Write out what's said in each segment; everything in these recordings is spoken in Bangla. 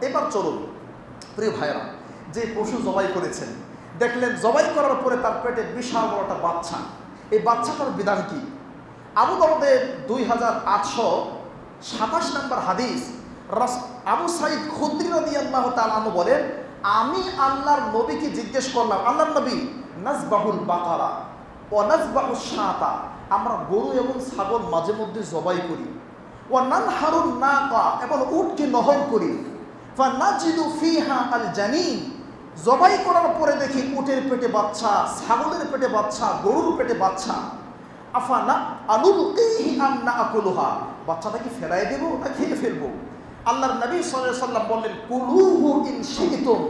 এবার চলুন প্রিয় ভাইরা, যে পশু জবাই করেছেন, দেখলেন জবাই করার পরে তার পেটে বিশাল বড় একটা বাচ্চা। এই বাচ্চাটার বিধান কি? আবু দাউদের 2827 নম্বর হাদিস, আবু সাঈদ খুদরি রাদিয়াল্লাহু তাআলা আনহু বলেন, আমি আল্লাহর নবীকে জিজ্ঞেস করলাম, আল্লাহর নবী, নাজবাহুল বাকারা ও নাজবাহুস শাতা, আমরা গরু এবং ছাগল মাঝে মধ্যে জবাই করি, ও নানহারুন নাকা, এবং উটকে নহর করি, ফানাজিদু ফিহা আল জানিন, জবাই করার পরে দেখি উটের পেটে বাচ্চা, ছাগলের পেটে বাচ্চা, গরুর পেটে বাচ্চা, আফানা আনুলকিহি আম নাআকুলুহা, বাচ্চাটাকে ফেলাই দেব না খেয়ে ফেলবো? আল্লাহর নবী সাল্লাল্লাহু আলাইহি ওয়াসাল্লাম বললেন, কুলুহু ইন শি'তুম,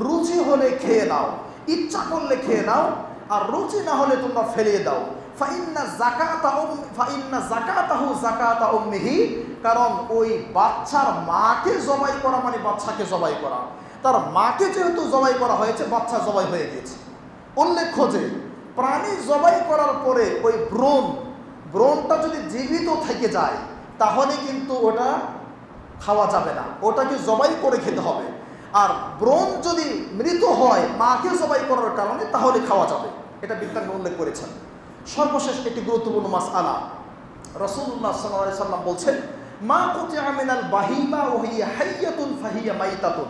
রুচি হলে খেয়ে নাও, ইচ্ছা করলে খেয়ে নাও, আর রুচি না হলে তোমরা ফেলিয়ে দাও। ফাইন্না যাকাতাহু যাকাতা উম্মিহি, কারণ ওই বাচ্চার মাকে জবাই করা মানে বাচ্চাকে জবাই করা, তার মাকে যেহেতু জবাই করা হয়েছে, বাচ্চা জবাই হয়ে গেছে। উল্লেখ্য যে প্রাণী জবাই করার পরে ওই ব্রণটা যদি জীবিত থেকে যায়, তাহলে কিন্তু ওটা খাওয়া যাবে না, ওটাকে জবাই করে খেতে হবে। আর ব্রণ যদি মৃত হয় মাকে জবাই করার কারণে, তাহলে খাওয়া যাবে। এটা বিজ্ঞানী উল্লেখ করেছেন। সর্বশেষ একটি গুরুত্বপূর্ণ মাসআলা, রাসূলুল্লাহ সাল্লাল্লাহু আলাইহি ওয়াসাল্লাম বলছেন, মা কুতিআ মিনাল বাহিমা ওয়া হিয়া হাইয়াতুন ফাহিয়া মাইতাতুন,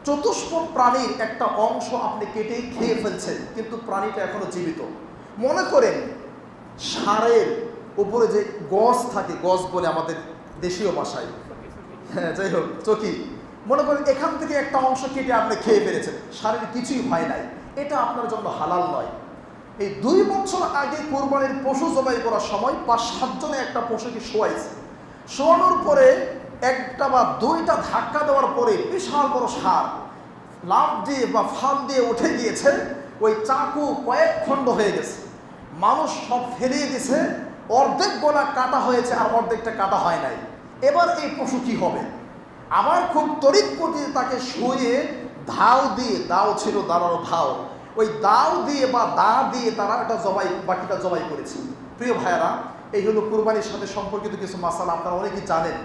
চতুষ্পদ প্রাণীর একটা অংশ আপনি কেটে খেয়ে ফেলছেন, কিন্তু প্রাণীটা এখনো জীবিত। মনে করেন ষাঁড়ের উপরে যে গজ থাকে, গজ বলে আমাদের দেশীয় ভাষায়, হ্যাঁ যাই হোক চকি, মনে করেন এখান থেকে একটা অংশ কেটে আপনি খেয়ে ফেলেছেন, ষাঁড়ের কিছুই হয় নাই, এটা আপনার জন্য হালাল নয়। এই 2 বছর আগে কোরবানির পশু জবাই করার সময় 5-7 জনে একটা পশুকে শোয়াইছে, শোয়ানোর পরে একটা বা 2টা ধাক্কা দেওয়ার পরে বিশাল বড় ষাঁড় লাফ দিয়ে বা ফাল দিয়ে উঠে গিয়েছে, ওই চাকু কয়েক খণ্ড হয়ে গেছে, মানুষ সব ফেলিয়ে দিছে, অর্ধেক গলা কাটা হয়েছে আর অর্ধেকটা কাটা হয় নাই। এবার এই পশু কি হবে? আবার খুব তড়িৎ গতিতে তাকে শুয়ে ধাও দিয়ে, দাও ছিল দাঁড়ানো ধাও, ওই দাও দিয়ে বা দা দিয়ে তারা এটা বাকিটা জবাই করেছে। প্রিয় ভাইয়েরা, এই হলো কুরবানির সাথে সম্পর্কিত কিছু মাসালা, আপনারা অনেকেই জানেন।